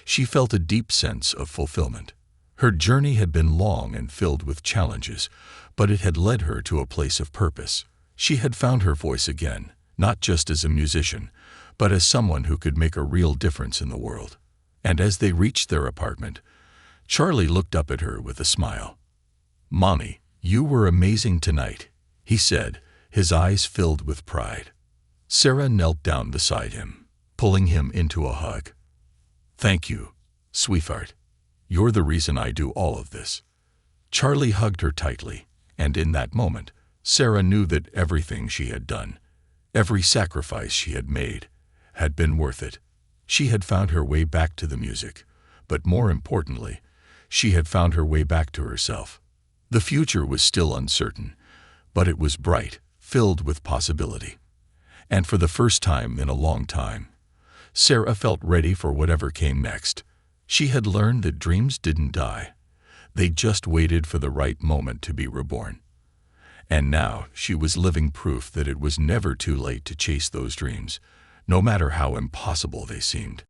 she felt a deep sense of fulfillment. Her journey had been long and filled with challenges, but it had led her to a place of purpose. She had found her voice again, not just as a musician, but as someone who could make a real difference in the world. And as they reached their apartment, Charlie looked up at her with a smile. "Mommy, you were amazing tonight," he said, his eyes filled with pride. Sarah knelt down beside him, pulling him into a hug. "Thank you, sweetheart. You're the reason I do all of this." Charlie hugged her tightly, and in that moment, Sarah knew that everything she had done, every sacrifice she had made, had been worth it. She had found her way back to the music, but more importantly, she had found her way back to herself. The future was still uncertain, but it was bright, filled with possibility. And for the first time in a long time, Sarah felt ready for whatever came next. She had learned that dreams didn't die. They just waited for the right moment to be reborn. And now she was living proof that it was never too late to chase those dreams, no matter how impossible they seemed.